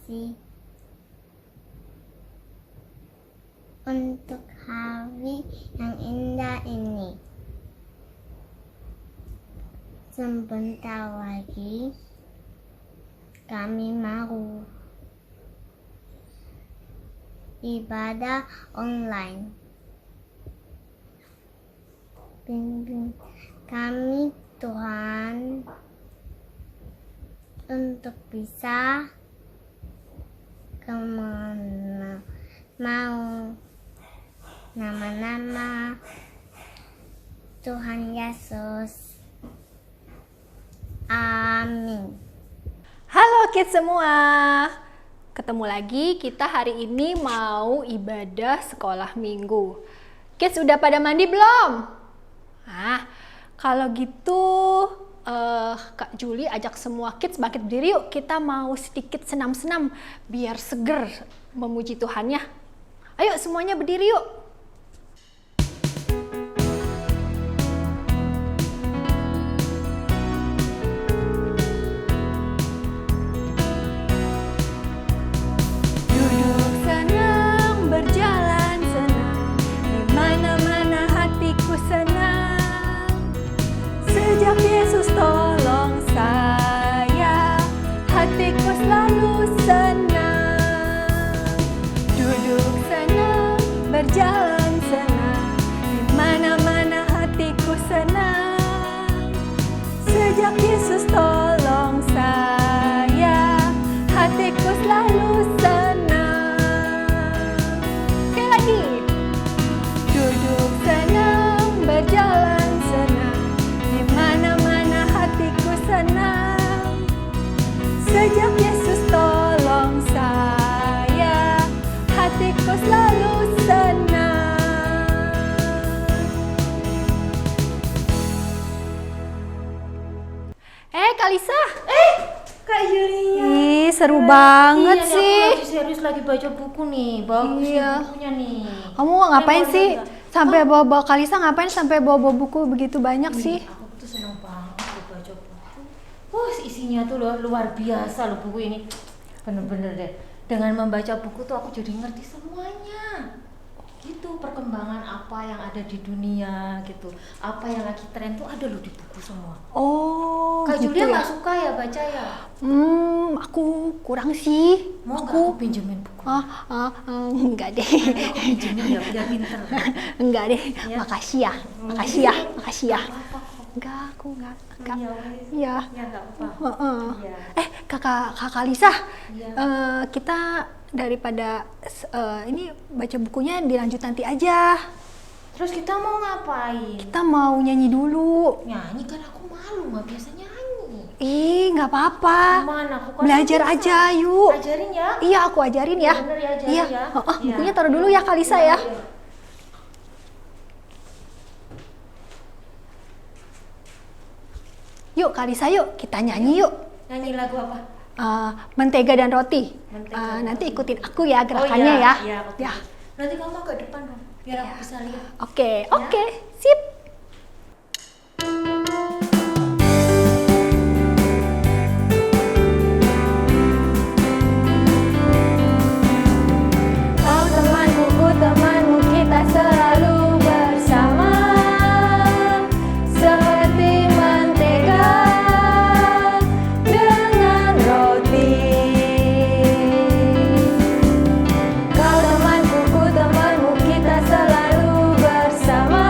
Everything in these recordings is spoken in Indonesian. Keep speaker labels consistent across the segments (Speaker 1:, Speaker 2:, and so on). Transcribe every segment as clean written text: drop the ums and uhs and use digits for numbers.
Speaker 1: kasih untuk hari yang indah ini. Sebentar lagi kami mau ibadah online. Bimbing kami Tuhan untuk bisa kemana mau. Nama-nama Tuhan Yesus. Amin.
Speaker 2: Halo kids semua, ketemu lagi kita hari ini mau ibadah sekolah minggu. Kids udah pada mandi belum? Kalau gitu Kak Juli ajak semua kids bangkit berdiri yuk. Kita mau sedikit senam-senam biar seger memuji Tuhannya. Ayo semuanya berdiri yuk. Yesus tolong saya, hatiku selalu senang. Duduk senang, berjalan senang, di mana-mana hatiku senang. Sejak Yesus tolong saya, hatiku selalu senang. Sekali lagi. Duduk senang, berjalan senang, di mana-mana hatiku senang. Sejak Yesus tolong saya, hatiku selalu senang. Kalisa.
Speaker 3: Kak Julia.
Speaker 2: Ih, seru banget
Speaker 3: Iya,
Speaker 2: sih.
Speaker 3: aku lagi serius lagi baca buku nih. Bagus nih bukunya nih.
Speaker 2: Kamu ngapain
Speaker 3: Mau
Speaker 2: sih?
Speaker 3: lihat nggak?
Speaker 2: Sampai bawa-bawa Kalisa ngapain sampai bawa-bawa buku begitu banyak sih?
Speaker 3: Aku tuh seneng banget loh baca buku. Wah, isinya tuh luar biasa loh buku ini. Bener-bener deh. Dengan membaca buku tuh aku jadi ngerti semuanya. Gitu, perkembangan apa yang ada di dunia gitu. Apa yang lagi tren tuh ada loh di buku semua.
Speaker 2: Oh,
Speaker 3: Kak
Speaker 2: gitu
Speaker 3: Julia
Speaker 2: ya?
Speaker 3: nggak suka ya baca ya?
Speaker 2: Aku kurang sih.
Speaker 3: Mau nggak aku pinjemin buku?
Speaker 2: Enggak deh.
Speaker 3: Aku pinjemin ya biar pinter.
Speaker 2: Enggak deh.
Speaker 3: Ya.
Speaker 2: Makasih ya. Makasih ya. Makasih ya.
Speaker 3: Apa-apa.
Speaker 2: Enggak, aku enggak.
Speaker 3: Iya, wes.
Speaker 2: Iya.
Speaker 3: Ya nggak apa-apa. Iya.
Speaker 2: Kakak Lisa,
Speaker 3: Iya.
Speaker 2: kita daripada ini baca bukunya dilanjut nanti aja.
Speaker 3: Terus kita mau ngapain?
Speaker 2: Kita mau nyanyi dulu.
Speaker 3: Nyanyi kan aku malu, nggak biasa nyanyi.
Speaker 2: Ih, nggak apa-apa.
Speaker 3: Gimana? Aku kan
Speaker 2: Belajar
Speaker 3: biasa.
Speaker 2: aja, yuk.
Speaker 3: Ajarin ya.
Speaker 2: Iya, aku ajarin ya.
Speaker 3: Bener ya, ajarin
Speaker 2: Iya.
Speaker 3: ya. Iya.
Speaker 2: Bukunya taruh dulu ya, Kalisa ya.
Speaker 3: Iya.
Speaker 2: Yuk, Kalisa yuk, kita nyanyi yuk.
Speaker 3: Nyanyi lagu apa?
Speaker 2: Mentega dan roti.
Speaker 3: Mentega dan
Speaker 2: Nanti
Speaker 3: roti.
Speaker 2: ikutin aku ya gerakannya ya.
Speaker 3: Iya, aku
Speaker 2: Ya.
Speaker 3: pikir. Nanti kamu agak depan dong, biar aku bisa lihat.
Speaker 2: Oke, sip. Kau temanku, ku temanmu, kita selalu bersama. Seperti mentega dengan roti. Kau temanku, ku temanmu, kita selalu bersama.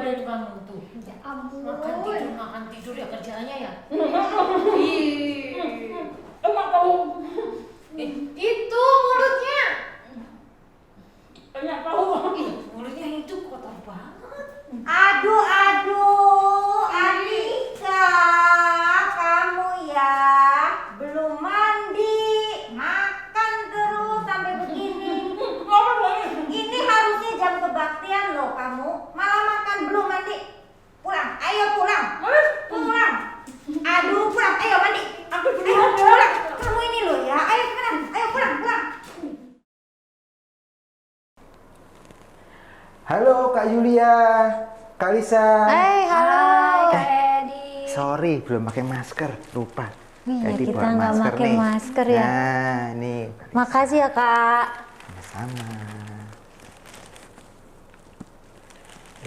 Speaker 3: daripada itu kamu tuh.
Speaker 2: Ya ampun.
Speaker 3: Makan tidur ya kerjaannya ya.
Speaker 4: Emang tahu?
Speaker 3: Itu mulutnya.
Speaker 4: Banyak tahu.
Speaker 3: Mulutnya itu kotor banget.
Speaker 5: Aduh, Alika, kamu ya belum mandi, makan terus sampai begini. Ini harusnya jam kebaktian loh kamu, malah makan belum mandi. Pulang, ayo pulang. Aduh, pulang, ayo mandi. Ayo pulang, kamu ini loh ya, ayo cepetan, ayo pulang.
Speaker 6: Halo Kak Yulia, Kak Lisa.
Speaker 5: Halo.
Speaker 2: Kak Edi.
Speaker 6: Sorry belum pakai masker, lupa.
Speaker 5: Iya,
Speaker 6: Jadi
Speaker 5: kita
Speaker 6: bawa
Speaker 5: nggak pakai
Speaker 6: nih.
Speaker 5: masker ya.
Speaker 6: Nah, nih.
Speaker 5: Makasih ya kak.
Speaker 6: Sama.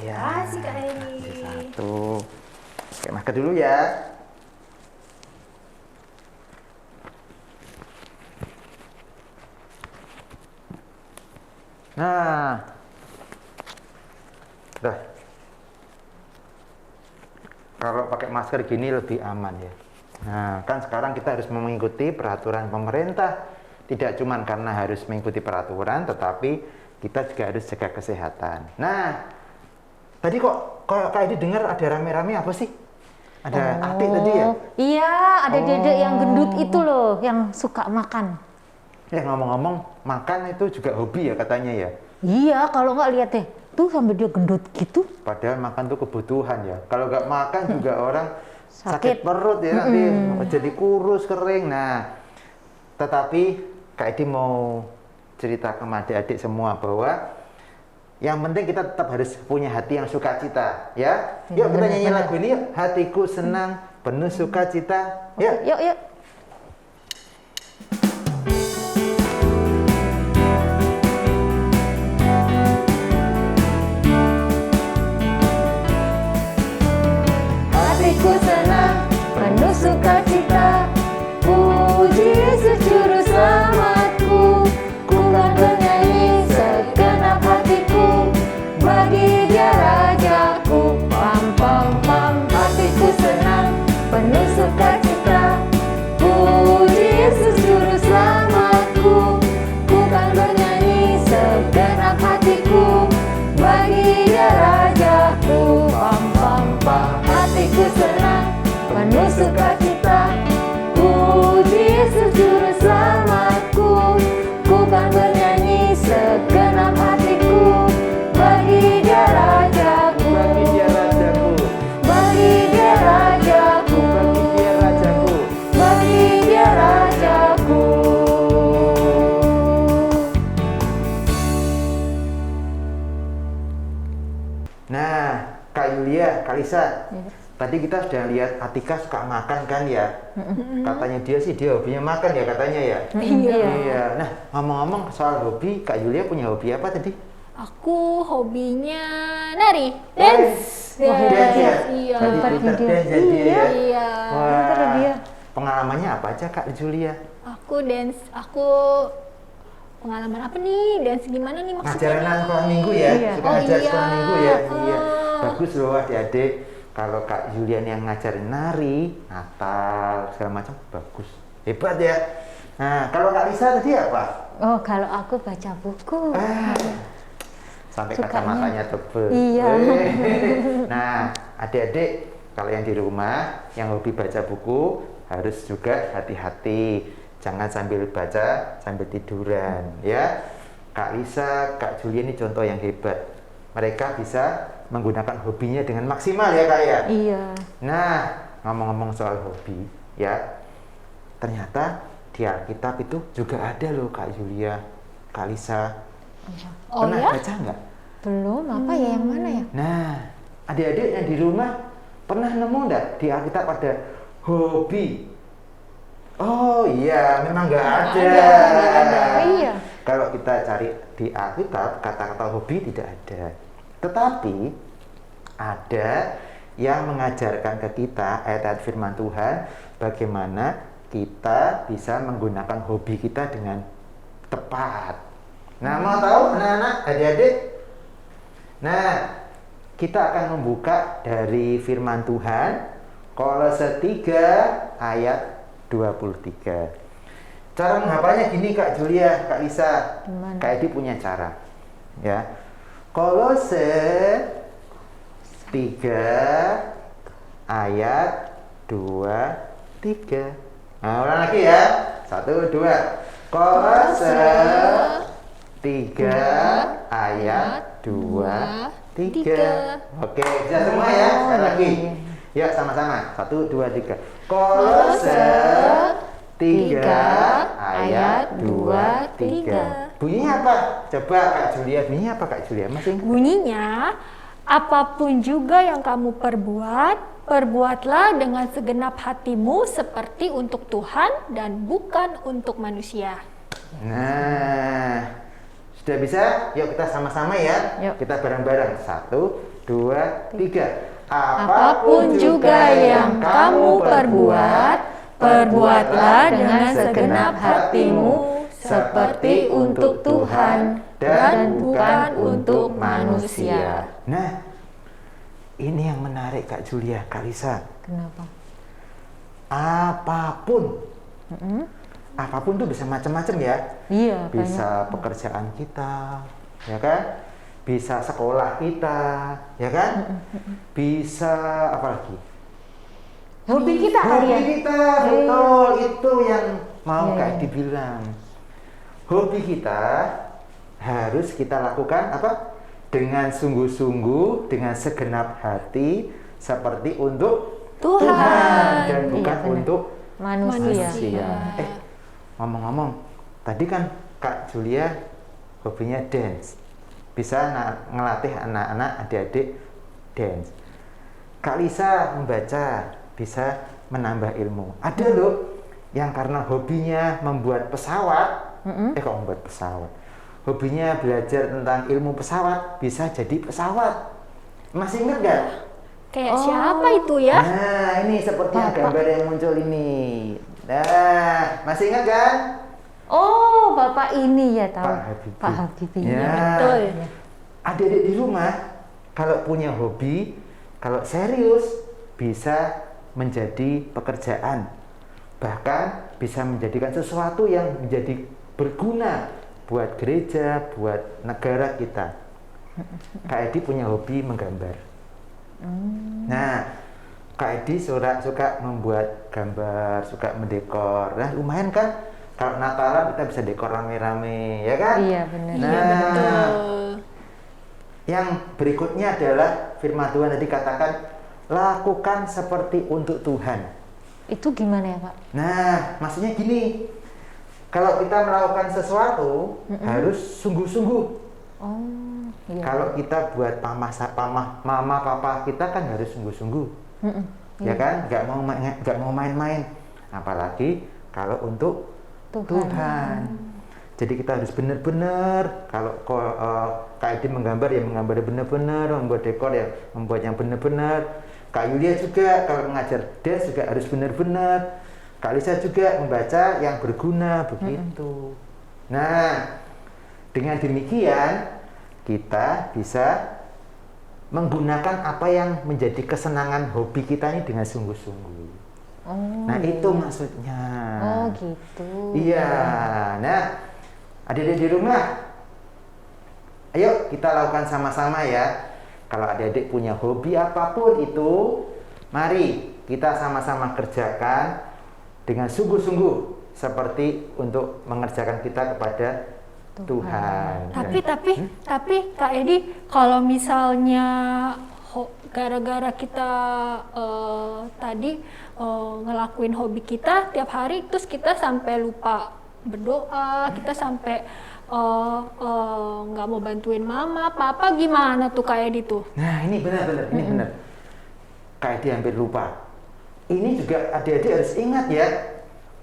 Speaker 6: Ya.
Speaker 2: Makasih, Kak Edi.
Speaker 6: Kasih satu. Pakai masker dulu ya. Nah. Dah. Kalau pakai masker gini lebih aman ya. Nah, kan sekarang kita harus mengikuti peraturan pemerintah. Tidak cuma karena harus mengikuti peraturan, tetapi kita juga harus jaga kesehatan. Nah, tadi kok kalau Kak Edi dengar ada rame-rame apa sih? Ada adik tadi ya?
Speaker 5: Iya, ada dedek yang gendut itu loh, yang suka makan.
Speaker 6: Ya ngomong-ngomong, makan itu juga hobi ya katanya ya?
Speaker 5: Iya, kalau nggak lihat deh, tuh sampai dia gendut gitu.
Speaker 6: Padahal makan tuh kebutuhan ya. Kalau nggak makan juga orang
Speaker 5: Sakit.
Speaker 6: sakit perut ya nanti jadi kurus kering. Nah, tetapi Kak Edi mau cerita ke adik-adik semua bahwa yang penting kita tetap harus punya hati yang sukacita ya. Yuk kita nyanyi lagu ini yuk. Hatiku senang penuh sukacita. Yuk.
Speaker 5: Yuk. Hatiku senang penuh sukacita, puji Yesus juru selamatku. Ku kan bernyanyi segenap hatiku, bagi Dia rajaku. Pam pam pam, hatiku senang penuh sukacita, puji Yesus juru selamatku. Ku kan bernyanyi segenap hatiku, bagi Dia rajaku. Pam pam pam, hatiku senang penuh sukacita, puji Yesus juru selamatku. Ku kan bernyanyi segenap hatiku, bagi Dia rajaku.
Speaker 6: Bagi Dia rajaku.
Speaker 5: Bagi Dia rajaku.
Speaker 6: Bagi Dia rajaku.
Speaker 5: Bagi Dia rajaku.
Speaker 6: Nah, Kak Yulia, Kak Lisa, tadi kita sudah lihat Atika suka makan kan ya? Katanya dia sih dia hobinya makan ya katanya ya? Iya. Nah, ngomong-ngomong soal hobi, Kak Yulia punya hobi apa tadi?
Speaker 2: Aku hobinya nari, dance.
Speaker 6: Wah, dance ya?
Speaker 2: Iya.
Speaker 6: Jadi
Speaker 5: Pintar
Speaker 6: pinter
Speaker 5: dia.
Speaker 6: dance jadi ya?
Speaker 2: Iya.
Speaker 5: Pintar dia.
Speaker 6: Pengalamannya apa aja Kak Julia?
Speaker 2: Aku pengalaman apa nih? Dance gimana nih maksudnya?
Speaker 6: Ngajaran sekolah minggu ya?
Speaker 5: Iya.
Speaker 6: Suka
Speaker 2: Oh,
Speaker 6: ngajar
Speaker 2: iya.
Speaker 6: sekolah minggu ya?
Speaker 2: Oh.
Speaker 6: Iya. Bagus loh adik-adik. Kalau Kak Julian yang ngajarin nari, Natal, segala macam, bagus. Hebat ya. Nah, kalau Kak Lisa tadi apa?
Speaker 5: Oh, kalau aku baca buku.
Speaker 6: Sampai
Speaker 5: Sukanya.
Speaker 6: kacamatanya tebel.
Speaker 5: Iya.
Speaker 6: Nah, adik-adik kalau yang di rumah yang hobi baca buku harus juga hati-hati. Jangan sambil baca sambil tiduran ya. Kak Lisa, Kak Julia ini contoh yang hebat. Mereka bisa menggunakan hobinya dengan maksimal ya Kak ya.
Speaker 5: Iya.
Speaker 6: Nah, ngomong-ngomong soal hobi ya. Ternyata di Alkitab itu juga ada loh Kak Julia, Kak Lisa.
Speaker 2: Oh
Speaker 6: Pernah
Speaker 2: ya?
Speaker 6: baca nggak?
Speaker 5: Belum, apa ya yang mana ya?
Speaker 6: Nah, adik-adik yang di rumah pernah nemu nggak di Alkitab ada hobi? Oh iya, memang nggak ada.
Speaker 5: Iya.
Speaker 6: Kalau kita cari di Alkitab, kata-kata hobi tidak ada. Tetapi ada yang mengajarkan ke kita ayat-ayat firman Tuhan bagaimana kita bisa menggunakan hobi kita dengan tepat. Nah, mau tahu anak-anak, adik-adik? Nah, kita akan membuka dari firman Tuhan Kolose 3 ayat 23. Cara menghafalnya gini Kak Julia, Kak Lisa.
Speaker 3: Gimana?
Speaker 6: Kak Edi punya cara. Ya. Kolose 3 ayat 23. Nah, ulang lagi ya. 1, 2. Kolose 3 ayat 23. Oke, bisa semua ya. Sekali lagi. Ya, sama-sama. 1, 2, 3. Kolose 3 ayat 23. Bunyinya apa? Coba Kak Julia. Bunyinya apa Kak Julia? Masih ingat?
Speaker 2: Bunyinya, apapun juga yang kamu perbuat, perbuatlah dengan segenap hatimu seperti untuk Tuhan dan bukan untuk manusia.
Speaker 6: Nah, sudah bisa? Yuk kita sama-sama ya.
Speaker 3: Yuk.
Speaker 6: Kita bareng-bareng. 1, 2, 3.
Speaker 2: Apapun juga yang kamu perbuat, perbuatlah dengan segenap hatimu seperti untuk Tuhan dan bukan untuk manusia.
Speaker 6: Nah, ini yang menarik Kak Julia, Kak Lisa.
Speaker 3: Kenapa?
Speaker 6: Apapun. Apapun tuh bisa macam-macam ya.
Speaker 3: Iya,
Speaker 6: Bisa pekerjaan kita, ya kan? Bisa sekolah kita, ya kan? Bisa apa lagi?
Speaker 3: hobi kita kali ya.
Speaker 6: Hobi kita, betul. Itu yang mau
Speaker 3: Iya,
Speaker 6: Kak
Speaker 3: iya.
Speaker 6: dibilang. Hobi kita harus kita lakukan apa? Dengan sungguh-sungguh, dengan segenap hati, seperti untuk
Speaker 2: Tuhan.
Speaker 6: dan bukan
Speaker 3: Iya, benar.
Speaker 6: untuk
Speaker 3: Manusia.
Speaker 6: manusia. Ngomong-ngomong, tadi kan Kak Julia hobinya dance. Bisa ngelatih anak-anak, adik-adik dance. Kak Lisa membaca, bisa menambah ilmu. Ada loh yang karena hobinya membuat pesawat, kok membuat pesawat? Hobinya belajar tentang ilmu pesawat, bisa jadi pesawat. Masih ingat nggak?
Speaker 2: Kayak siapa itu ya?
Speaker 6: Nah, ini seperti yang gambar yang muncul ini. Nah, masih ingat kan?
Speaker 3: Oh, Bapak ini ya tahu.
Speaker 6: Pak Habibie.
Speaker 3: Pak Habibie.
Speaker 6: Ya.
Speaker 2: Betul.
Speaker 6: Adik-adik di rumah, kalau punya hobi, kalau serius, bisa menjadi pekerjaan. Bahkan bisa menjadikan sesuatu yang menjadi berguna buat gereja, buat negara kita. Kak Edi punya hobi menggambar. Nah, Kak Edi suka membuat gambar, suka mendekor. Nah, lumayan kan? Kalau Natalan kita bisa dekor rame-rame, ya kan?
Speaker 3: Iya, benar.
Speaker 6: Nah,
Speaker 2: Iya, betul.
Speaker 6: yang berikutnya adalah firman Tuhan tadi katakan, lakukan seperti untuk Tuhan.
Speaker 3: Itu gimana ya, Pak?
Speaker 6: Nah, maksudnya gini, kalau kita melakukan sesuatu harus sungguh-sungguh.
Speaker 3: Oh, iya.
Speaker 6: Kalau kita buat mama papa kita kan harus sungguh-sungguh, ya kan? Nggak mau main-main. Apalagi kalau untuk Tuhan. Jadi kita harus benar-benar. Kalau Kak Edi menggambar ya menggambar benar-benar, membuat dekor ya membuat yang benar-benar. Kak Yulia juga kalau mengajar dance juga harus benar-benar. Kak Lisa juga membaca yang berguna begitu. Nah, dengan demikian kita bisa menggunakan apa yang menjadi kesenangan hobi kita ini dengan sungguh-sungguh.
Speaker 3: Oh,
Speaker 6: Nah, itu maksudnya.
Speaker 3: Oh, gitu.
Speaker 6: Iya. Nah, adik-adik di rumah, ayo kita lakukan sama-sama ya. Kalau adik-adik punya hobi apapun itu, mari kita sama-sama kerjakan dengan sungguh-sungguh seperti untuk mengerjakan kita kepada Tuhan.
Speaker 2: Tapi Kak Edi, kalau misalnya gara-gara kita tadi ngelakuin hobi kita tiap hari, terus kita sampai lupa berdoa, kita sampai nggak mau bantuin mama, papa, gimana tuh Kak Edi tuh?
Speaker 6: Nah, ini benar-benar, ini benar. Kak Edi hampir lupa. Ini juga adik-adik harus ingat ya,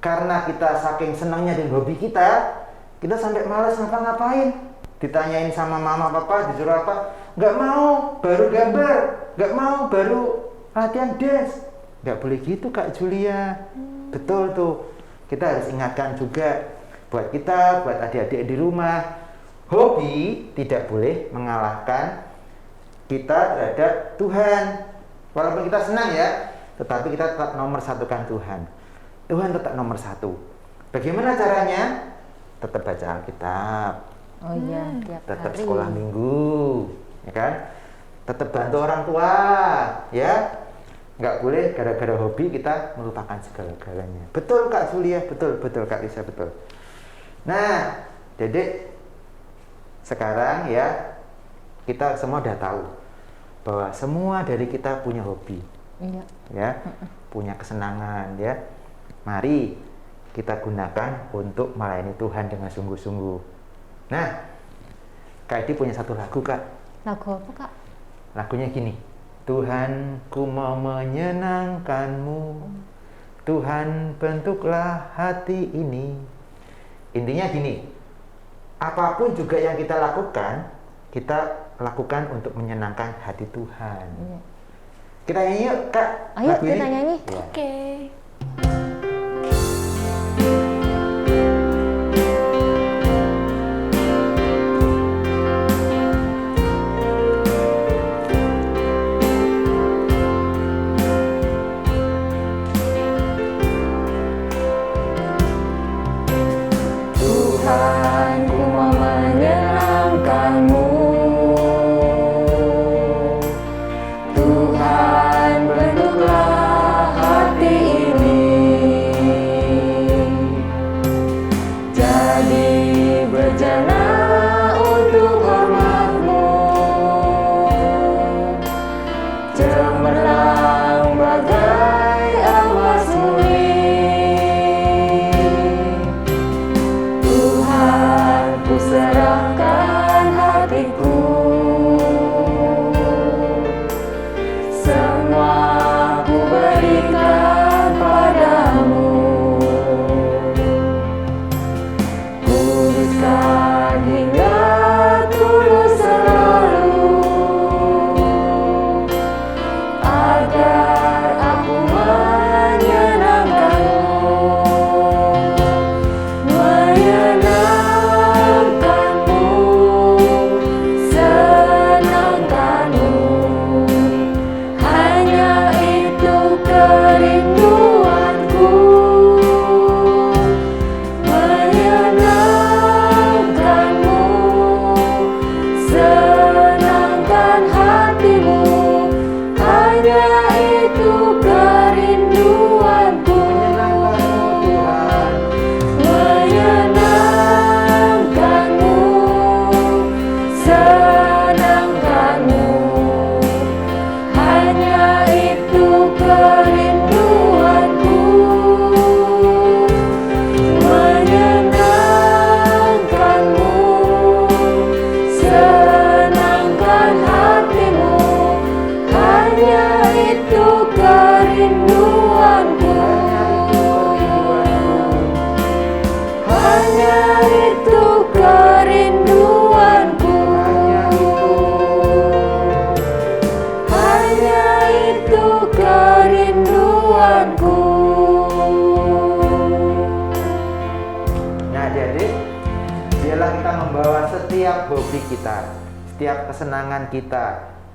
Speaker 6: karena kita saking senangnya dengan hobi kita sampai malas ngapa-ngapain. Ditanyain sama mama papa disuruh apa, nggak mau, baru gambar, nggak mau, baru latihan dance. Nggak boleh gitu Kak Julia. Betul tuh, kita harus ingatkan juga buat kita, buat adik-adik di rumah, hobi tidak boleh mengalahkan kita terhadap Tuhan. Walaupun kita senang ya, tetapi kita tetap nomor satukan Tuhan. Tuhan tetap nomor satu. Bagaimana caranya? Tetap baca Alkitab,
Speaker 3: Oh iya, tiap
Speaker 6: tetap
Speaker 3: hari.
Speaker 6: sekolah minggu, ya kan? Tetap bantu orang tua, ya. Nggak boleh gara-gara hobi kita melupakan segala-galanya. Betul Kak Julia, betul Kak Lisa, betul. Nah, Dedek, sekarang ya kita semua udah tahu bahwa semua dari kita punya hobi,
Speaker 3: Iya.
Speaker 6: ya, punya kesenangan, ya. Mari kita gunakan untuk melayani Tuhan dengan sungguh-sungguh. Nah, Kak Edi punya satu lagu, Kak.
Speaker 3: Lagu apa, Kak?
Speaker 6: Lagunya gini. Tuhan, ku mau menyenangkan-Mu. Tuhan, bentuklah hati ini. Intinya gini. Apapun juga yang kita lakukan untuk menyenangkan hati Tuhan.
Speaker 3: Iya.
Speaker 6: Kita nyanyi yuk, Kak.
Speaker 3: Ayo
Speaker 6: lagu
Speaker 3: kita
Speaker 6: ini.
Speaker 3: nyanyi.
Speaker 6: Ya.
Speaker 2: Oke.
Speaker 3: Tuhan, ku mau menyenangkan-Mu. Tuhan, bentuklah hati ini jadi berjana untuk hormat-Mu, cemerlang bagai awas murni. Tuhan, ku serahkan hatiku, semua ku berikan padamu. Kuduskan hingga tulus selalu, agar aku menyenangkan-Mu. Menyenangkan-Mu, senangkan-Mu, hanya itu kerinduanku. Menyenangkan-Mu, senangkan hatimu, hanya itu kerinduanku. Menyenangkan-Mu, senangkan-Mu, hanya itu kerinduanku. Menyenangkan-Mu, senangkan hatimu, hanya itu kerinduanku. Hanya itu kerinduanku. Hanya itu kerinduanku.
Speaker 6: Nah, adik-adik, biarlah kita membawa setiap hobi kita, setiap kesenangan kita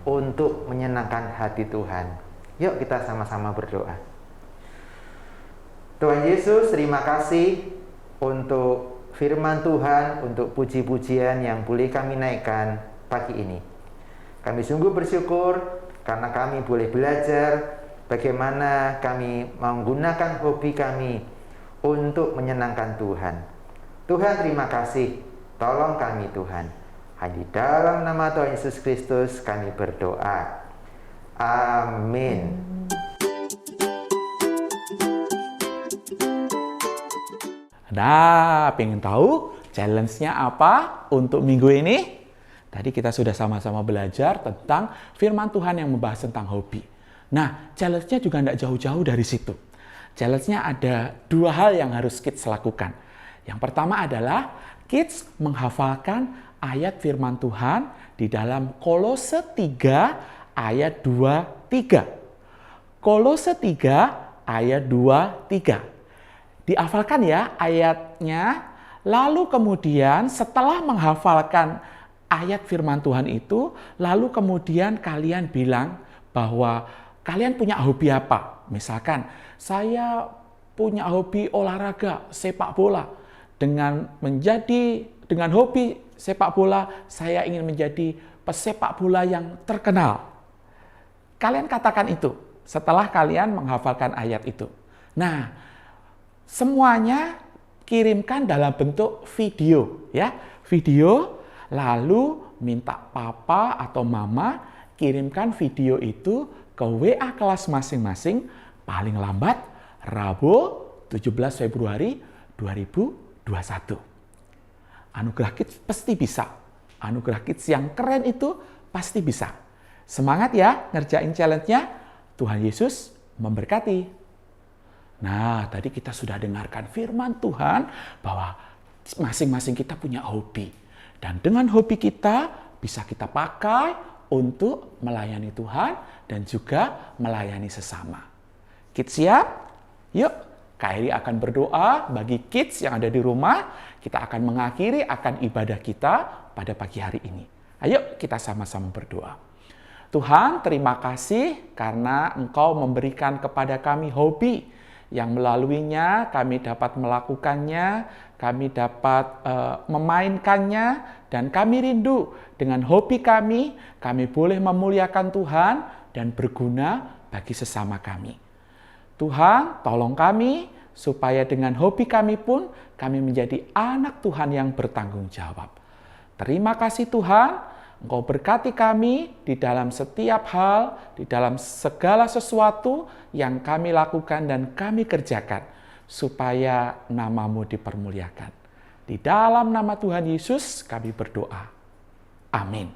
Speaker 6: untuk menyenangkan hati Tuhan. Yuk kita sama-sama berdoa. Tuhan Yesus, terima kasih untuk firman Tuhan, untuk puji-pujian yang boleh kami naikkan pagi ini. Kami sungguh bersyukur karena kami boleh belajar bagaimana kami menggunakan hobi kami untuk menyenangkan Tuhan. Tuhan, terima kasih. Tolong kami Tuhan. Hanya di dalam nama Tuhan Yesus Kristus kami berdoa. Amin.
Speaker 4: Nah, pengen tahu challenge-nya apa untuk minggu ini? Tadi kita sudah sama-sama belajar tentang firman Tuhan yang membahas tentang hobi. Nah, challenge-nya juga tidak jauh-jauh dari situ. Challenge-nya ada dua hal yang harus kids lakukan. Yang pertama adalah kids menghafalkan ayat firman Tuhan di dalam Kolose 3 ayat 2-3. Kolose 3 ayat 2-3. Dihafalkan ya ayatnya, lalu kemudian setelah menghafalkan ayat firman Tuhan itu, lalu kemudian kalian bilang bahwa kalian punya hobi apa? Misalkan, saya punya hobi olahraga sepak bola. Dengan hobi sepak bola, saya ingin menjadi pesepak bola yang terkenal. Kalian katakan itu setelah kalian menghafalkan ayat itu. Nah, semuanya kirimkan dalam bentuk video, ya. Video, lalu minta papa atau mama kirimkan video itu ke WA kelas masing-masing paling lambat Rabu 17 Februari 2021. Anugerah Kids pasti bisa. Anugerah Kids yang keren itu pasti bisa. Semangat ya ngerjain challenge-nya. Tuhan Yesus memberkati. Nah, tadi kita sudah dengarkan firman Tuhan bahwa masing-masing kita punya hobi. Dan dengan hobi kita bisa kita pakai untuk melayani Tuhan dan juga melayani sesama. Kids siap? Yuk, Kak Eri akan berdoa bagi kids yang ada di rumah. Kita akan mengakhiri akan ibadah kita pada pagi hari ini. Ayo kita sama-sama berdoa. Tuhan, terima kasih karena Engkau memberikan kepada kami hobi yang melaluinya kami dapat melakukannya, kami dapat memainkannya, dan kami rindu dengan hobi kami boleh memuliakan Tuhan dan berguna bagi sesama kami. Tuhan, tolong kami supaya dengan hobi kami pun kami menjadi anak Tuhan yang bertanggung jawab. Terima kasih Tuhan, Engkau berkati kami di dalam setiap hal, di dalam segala sesuatu yang kami lakukan dan kami kerjakan, supaya nama-Mu dipermuliakan. Di dalam nama Tuhan Yesus kami berdoa. Amin.